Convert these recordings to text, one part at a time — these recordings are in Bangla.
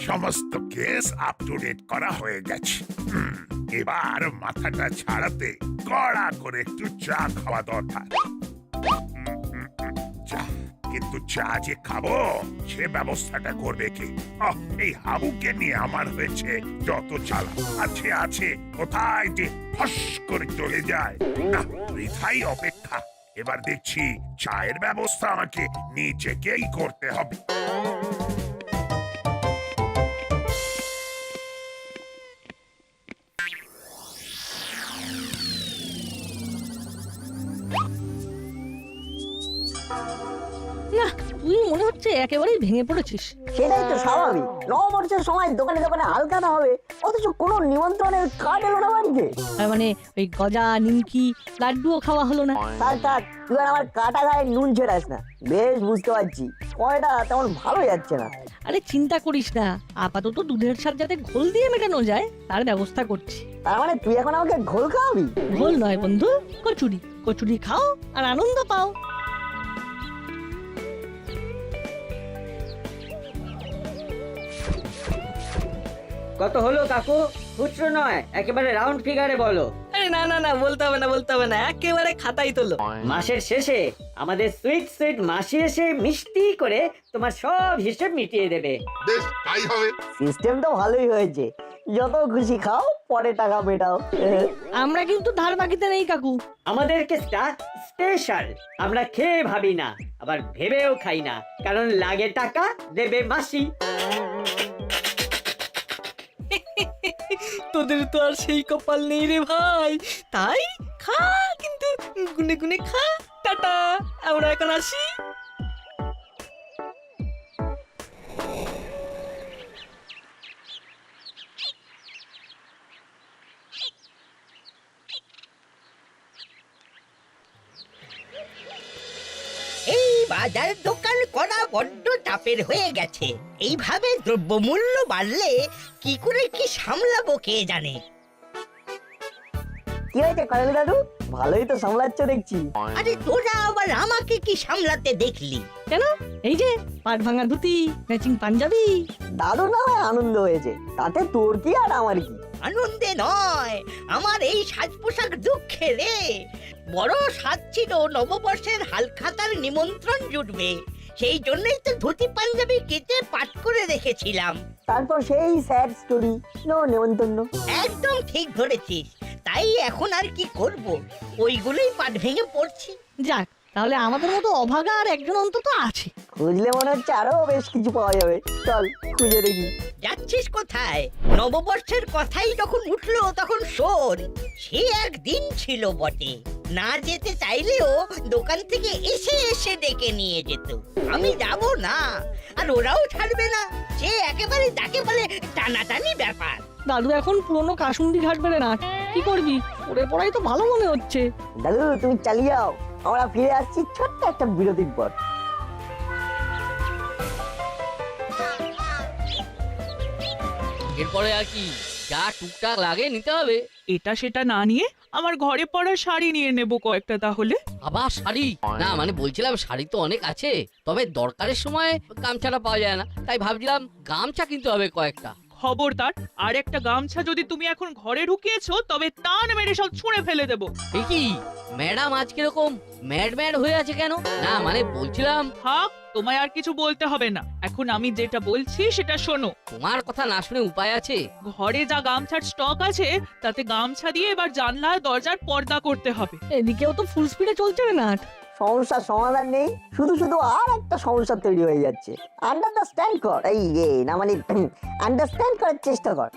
সমস্ত কেস আপ টু ডেট করা হয়ে গেছে। এবার মাথাটা ছাড়াতে কড়া করে একটু চা খাওয়া দরকার। চা, কিন্তু চা যে খাবো সে ব্যবস্থাটা করবে কি? এই হাবুকে নিয়ে আমার হয়েছে যত জ্বালা। আছে কোথায় যে ফস করে চলে যায়। না, বৃথাই অপেক্ষা। এবার দেখছি চায়ের ব্যবস্থা আমাকে নিজেকেই করতে হবে। না, তুই মনে হচ্ছে একেবারেই ভেঙে পড়েছিস। সেটাই তো স্বাভাবিক। নববর্ষের সময় দোকানে দোকানে হালখাতা হবে, অথচ কোনো নিমন্ত্রণের কার্ড এলো না বাড়িতে। তার মানে ওই গজা, নিমকি, লাড্ডুও খাওয়া হলো না। থাক তুই আর আমার কাটা গায়ে নুন ছেড়াস না। বেশ বুঝতে পারছি সময়টা তেমন ভালো যাচ্ছে না। আরে চিন্তা করিস না, আপাতত দুধের সাথে যাতে ঘোল দিয়ে মেটানো যায় তার ব্যবস্থা করছি। তার মানে তুই এখন আমাকে ঘোল খাওয়াবি? ঘোল নয় বন্ধু, কচুরি। কচুরি খাও আর আনন্দ পাও। কত হলো কাকু? খুচরো নয়, একেবারে রাউন্ড ফিগারে বলো। আরে না বলতে হবে না, একেবারে খাতাই তোলো। মাসের শেষে আমাদের সুইট মাসি এসে মিষ্টি করে তোমার সব হিসেব মিটিয়ে দেবে। বেশ, তাই হবে। সিস্টেম তো ভালোই হয়েছে। যত খুশি খাও, পরে টাকা মেটাও। আমরা কিন্তু ধার বাকিতে নেই কাকু। আমাদের কেসটা স্পেশাল। আমরা খেয়ে ভাবি না, আবার ভেবেও খাই না, কারণ লাগে টাকা, দেবে মাসি। তোদের তো আর সেই কপাল নেই রে ভাই, তাই খা, কিন্তু গুনে গুনে খা। টাটা, আমরা এখন আসি। এই বাজার দোকান করা বড্ড চাপের হয়ে গেছে। এইভাবে দ্রব্যমূল্য বাড়লে কি করে কি সামলাবো কে জানে। কি হয়েছে কাজল দাদু? ভালোই তো সামলাচ্ছ দেখছি। আরে তোরা আবার আমাকে কি সামলাতে দেখলি? কেন? এই যে পাট ভাঙা ধুতি, ম্যাচিং পাঞ্জাবি। দাদু না হয় আনন্দ হয়েছে, তাতে তোর কি আর আমার কি? আনন্দে নয়, আমার এই সাজ পোশাক দুঃখে রে। বড় সাজ ছিল নববর্ষের হালখাতার নিমন্ত্রণ জুটবে, সেই জন্যই তো ধুতি পাঞ্জাবি কেটে পাট করে রেখেছিলাম। তারপর সেই স্যাড স্টোরি, নো নেমন্তন্ন। একদম ঠিক ধরেছিস। তাই এখন আর কি করব, ওইগুলোই পাট ভেঙে পড়ছি। যাক, তাহলে আমাদের মতো অভাগা আর একজন অন্তত আছে। খুঁজলে মনে হচ্ছে আরো বেশ কিছু পাওয়া যাবে। চল খুঁজে দেখি। যাচ্ছিস কোথায়? নববর্ষের কথাই যখন উঠলো তখন শোন, সে একদিন ছিল বটে। না যেতে চাইলেও দোকান থেকে এসে এসে ডেকে নিয়ে যেত। আমি যাব না, আর ওরাও ছাড়বে না। সে একেবারে যাকে বলে টানাটানি ব্যাপার। দাদু এখন পুরনো কাসুন্দি ঘাট বেড়ে না, কি করবি? ওরে পড়াই তো ভালো মনে হচ্ছে। দাদু তুমি চালিয়ে যাও, আমরা ফিরে আসছি ছোট্ট একটা বিরতির পর। এরপরে আর কি যা টুকটাক লাগে নিতে হবে। এটা সেটা না নিয়ে আমার ঘরে পড়া শাড়ি নিয়ে নেব কয়েকটা তাহলে। আবার শাড়ি? না মানে বলছিলাম শাড়ি তো অনেক আছে, তবে দরকারের সময় গামছাটা পাওয়া যায় না, তাই ভাবছিলাম গামছা কিনতে হবে কয়েকটা। খবরদার, আর একটা গামছা যদি তুমি এখন ঘরে ঢুকিয়েছো তবে টান মেরে সব ছুঁড়ে ফেলে দেবো। এই কি ম্যাডাম আজ কিরকম ম্যাড হয়ে আছে কেন? না মানে বলছিলাম। থাক, তোমায় আর কিছু বলতে হবে না, এখন আমি যেটা বলছি সেটা শোনো। তোমার কথা না শুনে উপায় আছে? ঘরে যা গামছার স্টক আছে তাতে গামছা দিয়ে এবার জানলা দরজার পর্দা করতে হবে। এদিকেও তো ফুল স্পিডে চলছে রে নাট। সমস্যার সমাধান নেই, শুধু শুধু আর একটা সমস্যা তৈরি হয়ে যাচ্ছে। আন্ডারস্ট্যান্ড কর, এই না মানে আন্ডারস্ট্যান্ড করার চেষ্টা কর।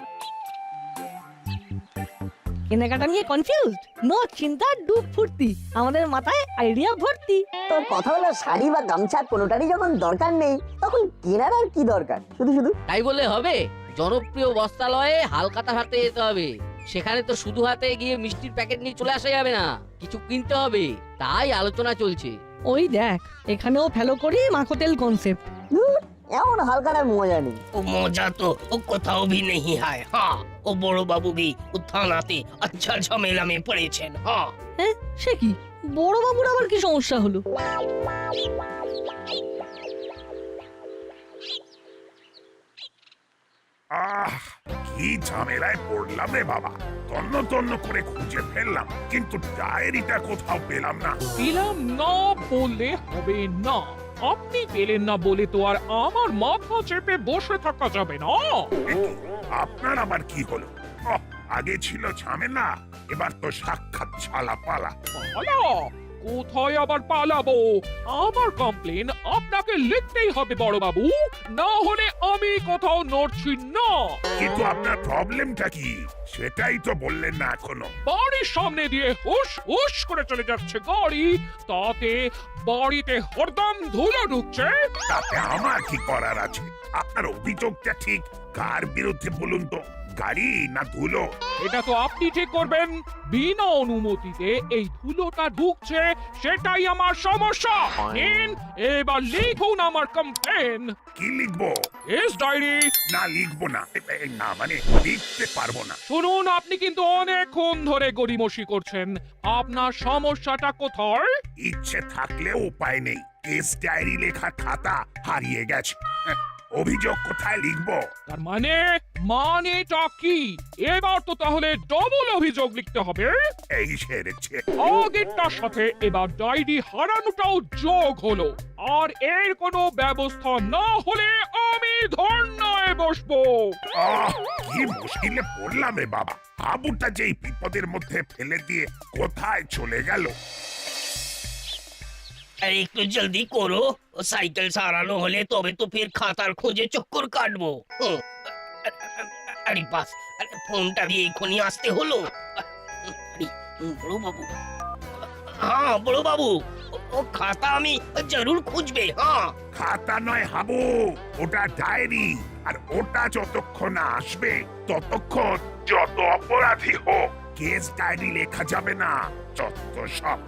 কেনাকাটা নিয়ে কনফিউজড? নো চিন্তা, ডুব ফুর্তি, আমাদের মাথায় আইডিয়া ভর্তি। তোর কথা হলো শাড়ি বা গামছা কোনোটারই যখন দরকার নেই তখন কেনার আর কি দরকার? শুধু শুধু তাই বলে হবে? জনপ্রিয় বস্ত্রালয়ে হালখাতা হাতে যেতে হবে। সেখানে তো শুধু হাতে গিয়ে মিষ্টির প্যাকেট নিয়ে চলে আসা যাবে না, কিছু কিনতে হবে। তাই আলোচনা চলছে। ওই দেখ, এখানেও ফেলো করি মাখোতেল কনসেপ্ট। এমন হালকার মজা নেই। ও মজা তো ও কোথাও भी नहीं है। हाँ, ও বড় বাবু भी থানাতে আচ্ছা ঝামেলা में পড়েছেন। হ্যাঁ, সে কি? বড় বাবুর আবার কি সমস্যা হলো? আহ কি ঝামেলায় পড়লাম রে বাবা, তন্ন তন্ন করে খুঁজে ফেললাম, কিন্তু ডায়েরিটা কোথাও পেলাম না। পেলাম না বললে হবে না। আপনি পেলেন না বলে তো আর আমার মাথা চেপে বসে থাকা যাবে না। এ কি, আপনার আবার কি হলো? আগে ছিল ঝামেলা, এবার তো সাক্ষাৎ ছালা পালা। পালা? কোথায় আবার পালাবো? আমার কমপ্লেন আপনাকে লিখতেই হবে বড় বাবু, না হলে আমি কোথাও নড়ছি না। কিন্তু আপনার প্রবলেমটা কি সেটাই তো বললেন না এখনো। বাড়ির সামনে দিয়ে হুশ হুশ করে চলে যাচ্ছে গাড়ি, তাতে বাড়িতে হরদম ধুলো ঢুকছে। তাতে আমার কি করার আছে? আপনার অভিযোগটা ঠিক কার বিরুদ্ধে বলুন তো, গাড়ি না ধুলো? এটা তো আপনি ঠিক করবেন। বিনা অনুমতিতে এই ধুলোটা ঢুকছে, সেটাই আমার সমস্যা। নিন, এবার লিখুন আমার কমপ্লেন। কি লিখবো? এস ডায়েরি। না লিখবো না, না মানে লিখতে পারবো না। শুনুন, আপনি কিন্তু অনেকক্ষণ ধরে গড়িমসি করছেন। আপনার সমস্যাটা কোথায়? ইচ্ছে থাকলেও উপায় নেই, কেস ডায়েরি লেখা খাতা হারিয়ে গেছে। অভিযোগ কোথায় লিখবো? তার মানেটা কি? এবার তো তাহলে ডবল অভিযোগ লিখতে হবে। এই সেরেছে। আগেরটার সাথে এবার ডায়েরি হারানোটাও যোগ হলো। আর এর কোনো ব্যবস্থা না হলে আমি ধর্নায় বসবো। কি মুশকিলে পড়লাম রে বাবা। হাবুটা যেই বিপদের মধ্যে ফেলে দিয়ে কোথায় চলে গেল। আরে একটু জলদি করো, ও সাইকেল সারানো হলে তবে তো ফের খাতার খোঁজে চক্কর কাটবো। আরে বাস, আরে ফোনটা দিয়ে এখনই আসতে হলো। আরে বড় বাবু, হ্যাঁ বড় বাবু, ও খাতা আমি জরুর খুঁজবে। হ্যাঁ খাতা নয় হাবু, ওটা ডায়েরি। আর ওটা যতক্ষণ না আসবে ততক্ষণ যত অপরাধী হোক কেস ডায়েরি লেখা যাবে না। যত সব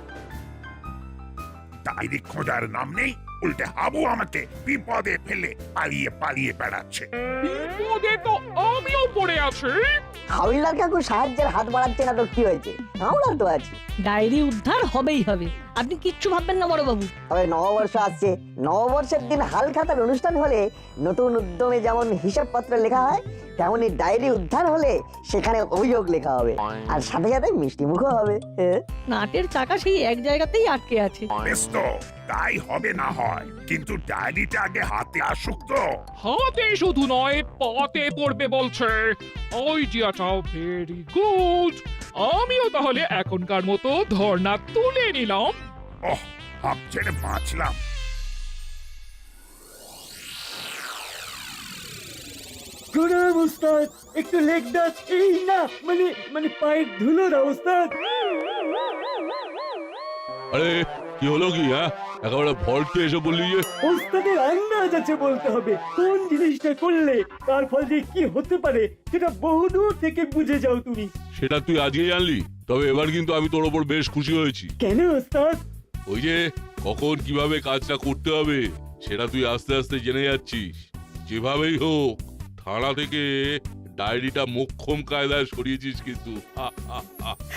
ডায়েরি খোঁজার নাম নেই, উল্টে হাবু আমাকে বিপদে ফেলে পালিয়ে পালিয়ে বেড়াচ্ছে। বিপদে তো আমিও পড়ে আছি। হাওলদার কাকু সাহায্যের হাত বাড়াচ্ছে না তো কি হয়েছে, আমরা তো আছি। ডায়েরি উদ্ধার হবেই হবে, আপনি কিচ্ছু ভাববেন না বড় বাবু। তবে নববর্ষ আসছে, নববর্ষের দিন হালখাতার অনুষ্ঠান হলে নতুন উদ্যমে যেমন হিসাবপত্র লেখা হয়, তেমনি ডায়েরি উদ্ধার হলে সেখানে অভিযোগ লেখা হবে, আর সাথে সাথে মিষ্টি মুখও হবে। নাটের চাকা সেই এক জায়গাতেই আটকে আছে। বেশ তো, তাই হবে না হয়, কিন্তু ডায়েরিটা আগে হাতে আসুক তো। হাতে শুধু নয়, পাতে পড়বে বলছে। আইডিয়াটাও ভেরি গুড। আমিও তাহলে এখনকার মতো ধর্ণা তুলে নিলাম। ওহ, হাফ ছেড়ে বাঁচলাম। প্রণাম ওস্তাদ, একটু লেগ দাস। এই না মানে পায়ের ধুলো না ওস্তাদ। আরে কি হলো কি? হ্যাঁ, একেবারে ভল্টে এসে বললি যে ওস্তাদের আন্দাজ আছে বলতে হবে, কোন জিনিসটা করলে তার ফল যে কি হতে পারে সেটা বহুদূর থেকে বুঝে যাও তুমি। সেটা তুই আজকেই জানলি? তবে এবার কিন্তু আমি তোর ওপর বেশ খুশি হয়েছি। কেন ওস্তাদ? ওই যে কখন কিভাবে কাজটা করতে হবে সেটা তুই আস্তে আস্তে জেনে যাচ্ছিস। যেভাবেই হোক থানা থেকে ডায়েরিটা মোক্ষম কায়দায় সরিয়েছিস কিন্তু।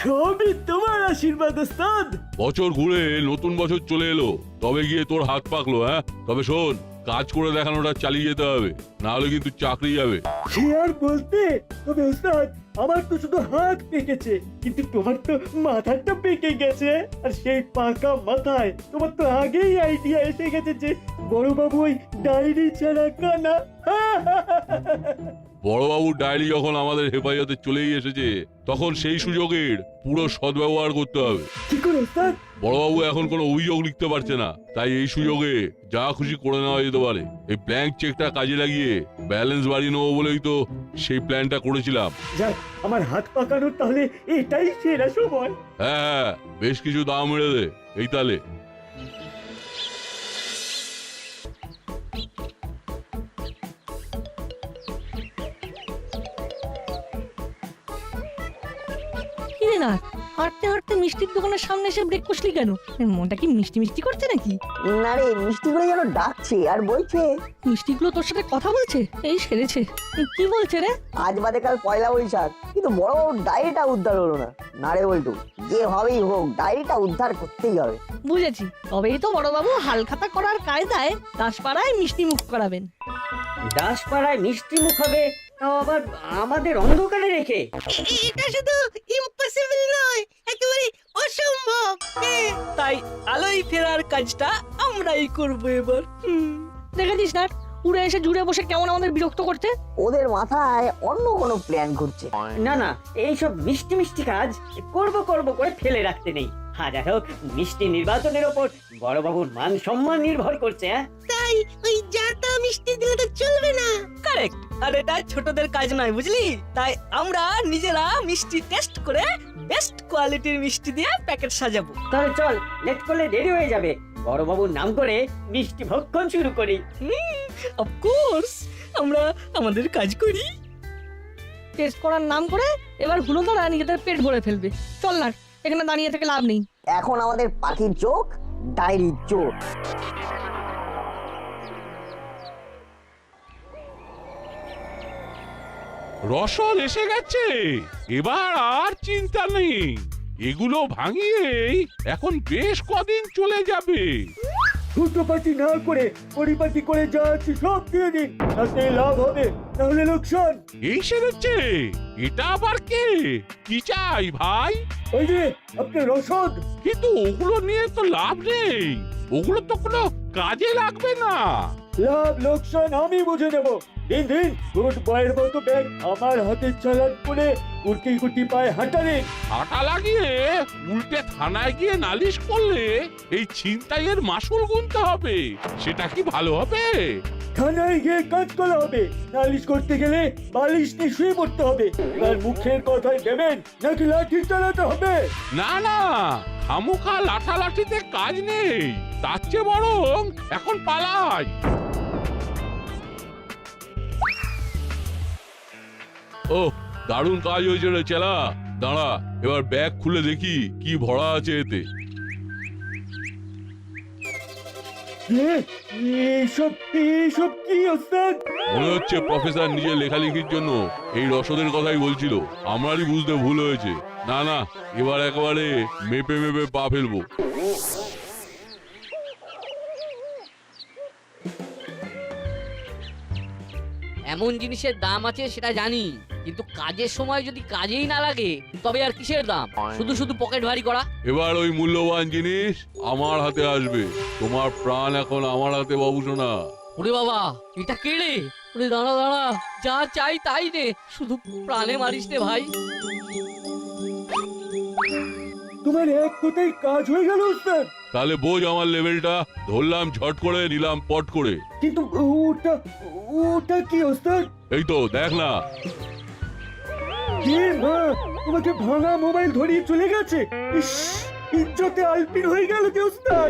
সবই তোমার আশীর্বাদ ওস্তাদ। বছর ঘুরে নতুন বছর চলে এলো, তবে গিয়ে তোর হাত পাকলো। হ্যাঁ, তবে শোন, কাজ করে দেখানোটা চালিয়ে যেতে হবে, না হলে কিন্তু চাকরি যাবে। সে আর বলতে, তবে ওস্তাদ আমার তো শুধু হাত পেকেছে, কিন্তু তোমার তো মাথাটা পেকে গেছে। আর সেই পাকা মাথায় তোমার তো আগেই আইডিয়া এসে গেছে যে বড়বাবু ওই ডায়েরি ছাড়া কানা। বড়বাবুর ডায়েরি যখন আমাদের হেফাজতে চলেই এসেছে, তখন সেই সুযোগের পুরো সদ্ব্যবহার করতে হবে। কি করে ওস্তাদ? বড়বাবু এখন কোনো অভিযোগ লিখতে পারছে না, তাই এই সুযোগে যা খুশি করে নেওয়া যেতে পারে। এই ব্ল্যাঙ্ক চেকটা কাজে লাগিয়ে ব্যালেন্স বাড়িয়ে নেবো বলেই তো সেই প্ল্যানটা করেছিলাম। যাক, আমার হাত পাকানোর তাহলে এটাই সেরা সময়। হ্যাঁ, বেশ কিছু দাম মেরে দে এই তালে। কি রে না, হাঁটতে হাঁটতে মিষ্টির দোকানের সামনে এসে ব্রেক কষলি কেন? মনটা কি মিষ্টি মিষ্টি করছে নাকি? না রে, মিষ্টিগুলো যেন ডাকছে আর বলছে। মিষ্টিগুলো তোর সাথে কথা বলছে? এই সেরেছে। কি বলছে রে? আজ বাদে কাল পয়লা বৈশাখ, কিন্তু বড় ডায়েরিটা উদ্ধার হলো না। না রে বল্টু, যেভাবেই হোক ডায়েরিটা উদ্ধার করতেই হবে। বুঝেছি, তবেই তো বড়বাবু হালখাতা করার কায়দায় দাসপাড়ায় মিষ্টি মুখ করাবেন। দাসপাড়ায় মিষ্টি মুখ হবে তাও আবার আমাদের অন্ধকারে রেখে। এটা শুধু ইম্পসিবল নয়, একেবারে অসম্ভব। তাই আলোয় ফেরার কাজটা আমরাই করব এবার। দেখেছিস না উড়ে এসে জুড়ে বসে কেমন আমাদের বিরক্ত করছে। ওদের মাথায় অন্য কোনো প্ল্যান ঘুরছে। না না, এইসব মিষ্টি মিষ্টি কাজ করব করব করে ফেলে রাখতে নেই। হাজার হোক মিষ্টি নির্বাচনের ওপর বড়বাবুর মান সম্মান নির্ভর করছে। হ্যাঁ, তাই ওই জাতা মিষ্টি দিলে তো চলবে না। কারেক্ট। আর এটা ছোটদের কাজ নয়, বুঝলি? তাই আমরা নিজেরা মিষ্টি টেস্ট করে বেস্ট কোয়ালিটির মিষ্টি দিয়ে প্যাকেট সাজাবো। তাহলে চল, লেট করলে দেরি হয়ে যাবে। বড়বাবুর নাম করে মিষ্টি ভক্ষণ শুরু করি। অফকোর্স, আমরা আমাদের কাজ করি। টেস্ট করার নাম করে এবার হুলোদারা নিজেদের পেট ভরে ফেলবে। চল না, এখানে দাঁড়িয়ে থেকে লাভ নেই। এখন আমাদের পাখির চোখ ডায়েরির চোখ। রসদ এসে গেছে, এবার আর চিন্তা নেই। এগুলো ভাঙিয়েই এখন বেশ কদিন চলে যাবে। দুটোপাটি না করে পরিপাটি করে যা আছে সব দিয়ে দিন, তাতে লাভ হবে, তাহলে লোকসান। এই সেরেছে, এটা আবার কে? কি চাই ভাই? ওই যে আপনার রসদ। কিন্তু ওগুলো নিয়ে তো লাভ নেই, ওগুলো তো কোনো কাজে লাগবে না। লাভ লোকসান আমি বুঝে নেব। দিন দিন গুড বয়ের মতো ব্যাগ আমার হাতে চালান করে কুটি কুটি পায়ে হাঁটালেন। হাঁটা লাগিয়ে উল্টে থানায় গিয়ে নালিশ করলে এই ছিনতাইয়ের মাসুল গুনতে হবে, সেটা কি ভালো হবে? থানায় গিয়ে কাজ করা হবে, নালিশ করতে গেলে বালিশ নিয়ে শুয়ে পড়তে হবে। এবার মুখের কথায় দেবেন নাকি লাঠি চালাতে হবে? না না, খামোখা লাঠালাঠিতে কাজ নেই, তার চেয়ে বরং এখন পালাই। ও দারুণ কাজ হয়েছে রে চেলা। দাঁড়া, এবার ব্যাগ খুলে দেখি কি ভরা আছে এতে। এইসব এইসব কি ওস্তাদ? মনে হচ্ছে প্রফেসর নিজে লেখালেখির জন্য এই রসদের কথাই বলছিল। আমারই বুঝতে ভুল হয়েছে। না না, এবার একেবারে মেপে মেপে পা ফেলবো। এমন জিনিসের দাম আছে সেটা জানি, কিন্তু কাজের সময় যদি কাজেই না লাগে তবে আর কিসের দাম? শুধু শুধু পকেট ভারী করা। এবার ওই মূল্যবান জিনিস আমার হাতে আসবে। তোমার প্রাণ এখন আমার হাতে, বাবুসোনা। ওরে বাবা, এটা কে রে? ওরে দাঁড়া দাঁড়া, যা চাই তাই নে, শুধু প্রাণে মারিস রে ভাই। তোমার এক কোথায় কাজ হয়ে গেল ওস্তাদ। তাহলে বোঝ আমার লেভেলটা। ধরলাম ঝট করে, নিলাম পট করে। কিন্তু ওটা ওটা কি ওস্তাদ? এই তো দেখ না। কে মা তোমাকে ভাঙা মোবাইল ধরিয়ে চলে গেছে? ইস, ইজ্জতে আলপিন হয়ে গেল কি ওস্তাদ?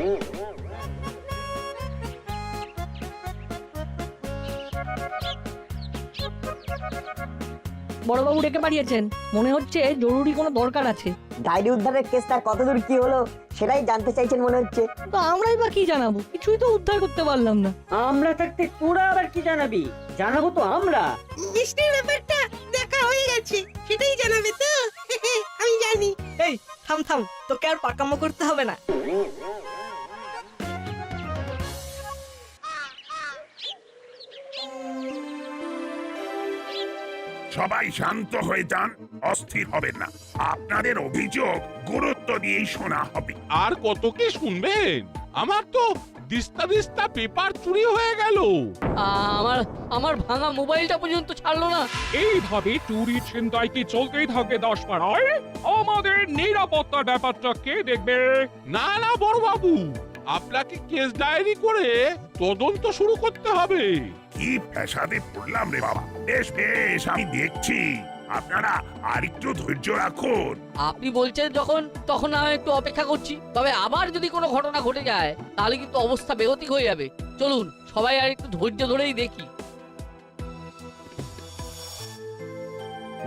বড়বাবু ডেকে পাঠিয়েছেন, মনে হচ্ছে জরুরি কোনো দরকার আছে। ডায়েরি উদ্ধারের কেসটা কতদূর কি হলো সেটাই জানতে চাইছেন মনে হচ্ছে। তো আমরাই বা কি জানাবো? কিছুই তো উদ্ধার করতে পারলাম না। আমরা থাকতে তোরা আবার কি জানাবি? জানাবো তো আমরা। মিষ্টির ব্যাপারটা দেখা হয়ে গেছে, সেটাই জানাবে তো? আমি জানি। এই থাম থাম, তোকে আর পাকামো করতে হবে না। সবাই শান্ত হয়ে যান, অস্থির হবেন না। আপনাদের অভিযোগ গুরুত্ব দিয়েই শোনা হবে। আর কত কি শুনবেন? আমার তো দিস্তা দিস্তা পেপার চুরি হয়ে গেল। আমার আমার ভাঙা মোবাইলটা পর্যন্ত ছাড়লো না। এইভাবে চুরি ছিনতাই কি চলতেই থাকে 10 পাড়ায়? আমাদের নিরাপত্তার ব্যাপারটা কে দেখবে? না না বড় বাবু, আপনাকে কেস ডায়েরি করে তদন্ত শুরু করতে হবে। কি ফ্যাসাদে পড়লাম রে বাবা। বেশ বেশ, আমি দেখছি। আপনারা আর একটু ধৈর্য রাখুন। আপনি বলছেন যখন, তখন আমি একটু অপেক্ষা করছি। তবে আবার যদি কোনো ঘটনা ঘটে যায় তাহলে কিন্তু অবস্থা বেগতিক হয়ে যাবে। চলুন সবাই আর একটু ধৈর্য ধরেই দেখি।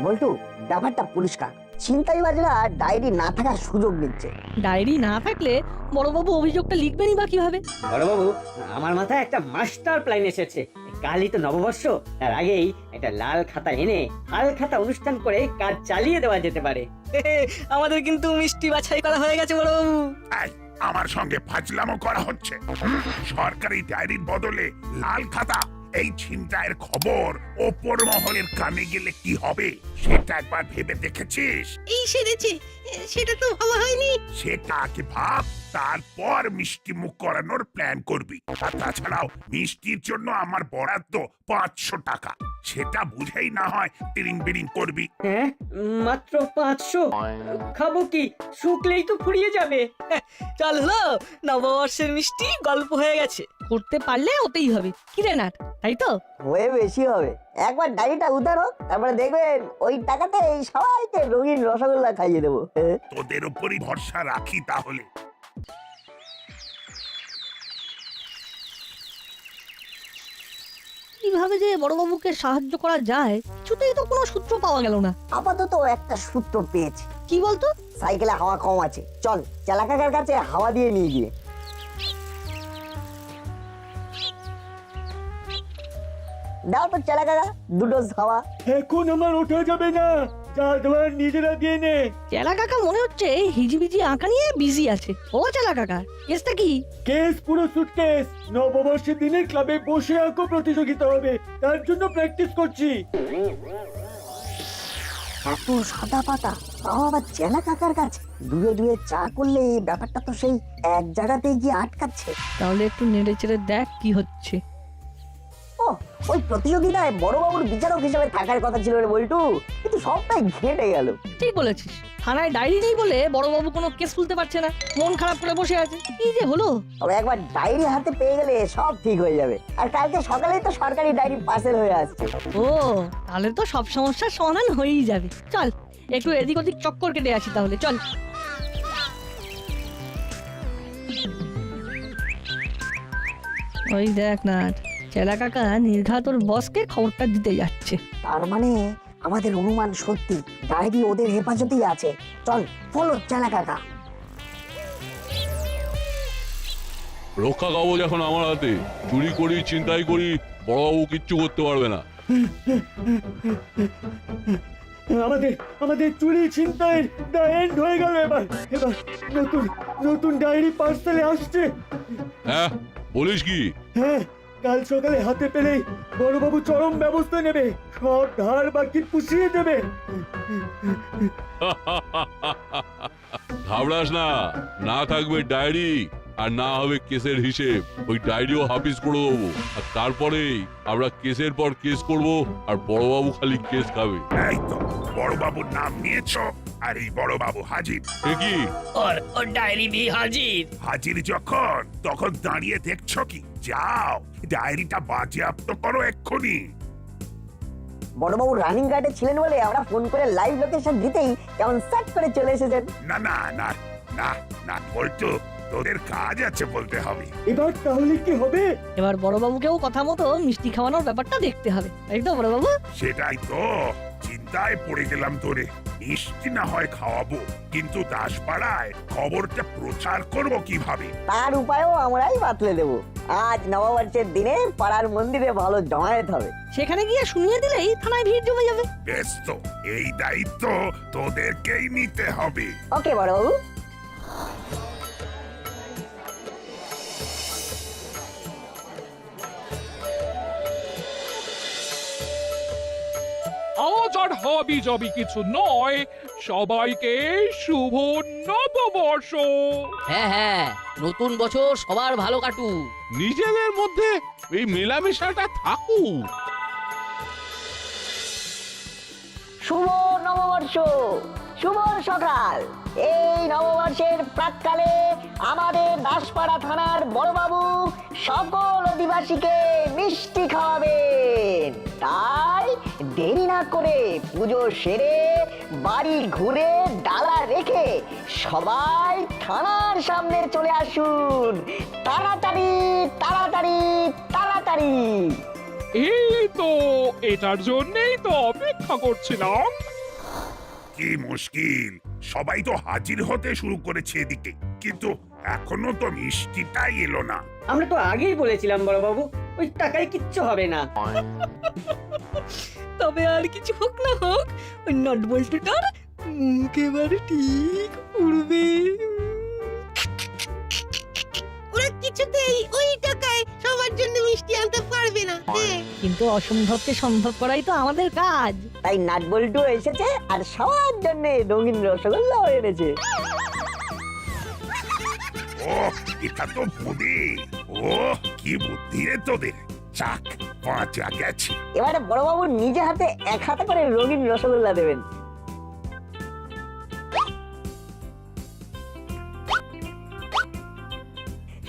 বল্টু, ব্যাপারটা পরিষ্কার। ছিনতাইবাজরা ডায়েরি না থাকার সুযোগ নিচ্ছে। ডায়েরি না থাকলে বড়বাবু অভিযোগটা লিখবেনই বা কিভাবে? বড়বাবু, আমার মাথায় একটা মাস্টার প্ল্যান এসেছে। কালই তো নববর্ষ, তার আগেই একটা লাল খাতা এনে হাল খাতা অনুষ্ঠান করে কাজ চালিয়ে দেওয়া যেতে পারে। আমাদের কিন্তু মিষ্টি বাছাই করা হয়ে গেছে বড়বাবু। এই, আমার সঙ্গে ফাজলামো করা হচ্ছে। সরকারি ডায়েরির বদলে লাল খাতা, এই ছিনতাইয়ের খবর ওপর মহলের কানে গেলে কি হবে সেটা একবার ভেবে দেখেছিস? এই সেরেছে, সেটা তো ভাবা হয়নি। সেটা আগে ভাব, তারপর মিষ্টি মুখ করানোর প্ল্যান করবি। আর তাছাড়াও মিষ্টির জন্য আমার বরাদ্দ 500 টাকা, সেটা বুঝেই না হয় টিরিং বিরিং করবি। হ্যাঁ, মাত্র 500? খাবো কি? শুকলেই তো ফুরিয়ে যাবে। চল হলো, নববর্ষের মিষ্টি গল্প হয়ে গেছে। করতে পারলে ওতেই হবে, কি রে নাট, তাই তো? হয়ে বেশি হবে। একবার ডায়েরিটা উদ্ধার হোক, তারপরে দেখবেন ওই টাকাতে এই সবাইকে রঙিন রসগোল্লা খাইয়ে দেবো। তোদের উপরই ভরসা রাখি তাহলে। কিভাবে যে বড়বাবুকে সাহায্য করা যায় কিছুতেই তো কোনো সূত্র পাওয়া গেল না। আপাতত একটা সূত্র পেয়েছি। কি বলতো? সাইকেলে হাওয়া কম আছে, চল চেলা কাকার কাছে হাওয়া দিয়ে নিয়ে গিয়ে। দাও তো চেলা কাকা 2 ডোজ হাওয়া। এখন আমার ওঠা যাবে না, যা দেওয়ার নিজেরা দিয়ে নে। চেলা কাকা মনে হচ্ছে হিজিবিজি আঁকা নিয়ে বিজি আছে। ও চেলা কাকা, কেসটা কি? কেস পুরো সুটকেস। নববর্ষের দিনে ক্লাবে বসে আঁকো প্রতিযোগিতা হবে, তার জন্য প্র্যাকটিস করছি। এত সাদা পাতা, তাও আবার চেলা কাকার কাছে। দুয়ে দুয়ে চা করলে এই ব্যাপারটা তো সেই এক জায়গাতেই গিয়ে আটকাচ্ছে। তাহলে একটু নেড়ে চেড়ে দেখ কি হচ্ছে। ও, ওই প্রতিযোগিতায় বড়বাবুর বিচারক হিসেবে থাকার কথা ছিল রে বল্টু, কিন্তু সবটাই ঘেঁটে গেল। ঠিক বলেছিস, থানায় ডায়েরি নেই বলে বড়বাবু কোনো কেস তুলতে পারছে না, মন খারাপ করে বসে আছে। কি যে হলো! তবে একবার ডায়েরি হাতে পেয়ে গেলে সব ঠিক হয়ে যাবে। আর কালকে সকালেই তো সরকারি ডায়েরি পার্সেল হয়ে আসছে। ও, তাহলে তো সব সমস্যার সমাধান হয়েই যাবে। চল একটু এদিক ওদিক চক্কর কেটে আসি তাহলে, চল। ওই দেখ না, চেলা কাকা নির্ঘাত ওর বসকে খবরটা দিতে যাচ্ছে। তার মানে আমাদের অনুমান সত্যি, ডায়েরি ওদের হেফাজতেই আছে। চল ফলো চেলা কাকা। রক্ষা কবচ এখন আমার হাতে। চুরি করি, চিন্তাই করি, বড়বাবু কিচ্ছু করতে পারবে না। আমাদের আমাদের চুরি ছিনতাইয়ের দা এন্ড হয়ে গেল। এবার এবার নতুন নতুন ডায়েরি পার্সেলে আসছে। হ্যাঁ, বলিস কি? হ্যাঁ, কাল সকালে হাতে পেলেই বড়বাবু চরম ব্যবস্থা নেবে, সব ধার বাকি পুষিয়ে দেবে। ঘাবড়াস না, না থাকবে ডায়েরি আর না হবে কেসের হিসেব। ওই ডায়েরিও হাফিজ করে দেবো, আর তারপরেই আমরা কেসের পর কেস করব, আর বড়বাবু খালি কেস খাবে। এই তো বড়বাবুর নাম নিয়েছো, আর এই বড়বাবু হাজির। এ কি? ওর ডায়েরি নিয়ে হাজির। হাজির যখন তখন দাঁড়িয়ে দেখছো কি? যাও ডায়েরিটা বাজেয়াপ্ত করো এক্ষুনি। বড়বাবু রানিং গার্ডে ছিলেন বলে আমরা ফোন করে লাইভ লোকেশন দিতেই কেমন সার্চ করে চলে এসেছেন। না না না না না বলতো, তোদের কাজ আছে বলতে হবে। এবার তাহলে কি হবে? এবার বড়বাবুকেও কথা মতো মিষ্টি খাওয়ানোর ব্যাপারটা দেখতে হবে, তাই তো বড়বাবু? সেটাই তো, চিন্তায় পড়ে গেলাম তোরে। মিষ্টি না হয় খাওয়াবো, কিন্তু দাসপাড়ায় খবরটা প্রচার করব কিভাবে? তার উপায়ও আমরাই বাতলে দেব। আজ নববর্ষের দিনে পাড়ার মন্দিরে ভালো জমায়েত হবে। সেখানে গিয়ে শুনিয়ে দিলেই থানায় ভিড় জমে যাবে। বেশ, তো এই দায়িত্ব তোদেরকেই নিতে হবে। ওকে বড়বাবু। আজ আর হাবি যাবি কিছু নয়, সবাইকে শুভ নববর্ষ। হ্যাঁ হ্যাঁ, নতুন বছর সবার ভালো কাটুক। নিজেদের মধ্যে এই মেলামেশাটা থাকুক। শুভ নববর্ষ, শুভ সকাল। এই নববর্ষের প্রাক্কালে আমাদের দাসপাড়া থানার বড়বাবু সকল অধিবাসীকে মিষ্টি খাওয়াবেন। তাই দেরি না করে পুজো সেরে বাড়ি ঘুরে ডালা রেখে সবাই থানার সামনে চলে আসুন। তাড়াতাড়ি তাড়াতাড়ি তাড়াতাড়ি। এই তো, এটার জন্যই তো অপেক্ষা করছিলাম। কি মুশকিল, সবাই তো হাজির হতে শুরু করেছে এদিকে, কিন্তু এখনো তো মিষ্টিটাই এলো না। আমরা তো আগেই বলেছিলাম বড়বাবু, ওই টাকায় কিচ্ছু হবে না। তবে আর কিছু হোক না হোক, ওই নট বল্টুটার মুখ এবারে ঠিক উড়বে। ওরা কি কিছুতেই ওই টাকায় সবার জন্য মিষ্টি আনতে পারবে না কিন্তু অসম্ভবকে সম্ভব করাই তো আমাদের কাজ। তাই নাটবল্টু এসেছে আর সবার জন্য রঙিন রসগোল্লাও এনেছে। ও এটা তো বুদ্ধি। ও কি বুদ্ধি রে তোদের। চাক বাঁচা গেছে। এবারে বড়বাবু নিজে হাতে 1 হাতে করে রঙিন রসগোল্লা দেবেন।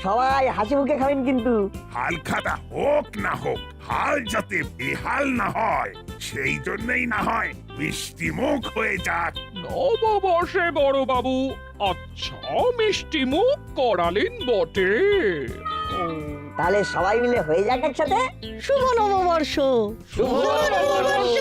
সবাই হাসি মুখে খাবেন কিন্তু। হাল খাতা হোক না হোক, হাল যাতে বেহাল না হয় সেই জন্যই না হয় মিষ্টি মুখ হয়ে যাক। নববর্ষে বড় বাবু আচ্ছা মিষ্টি মুখ করালেন বটে। তাহলে সবাই মিলে হয়ে যাক একসাথে। শুভ নববর্ষ। শুভ নববর্ষ।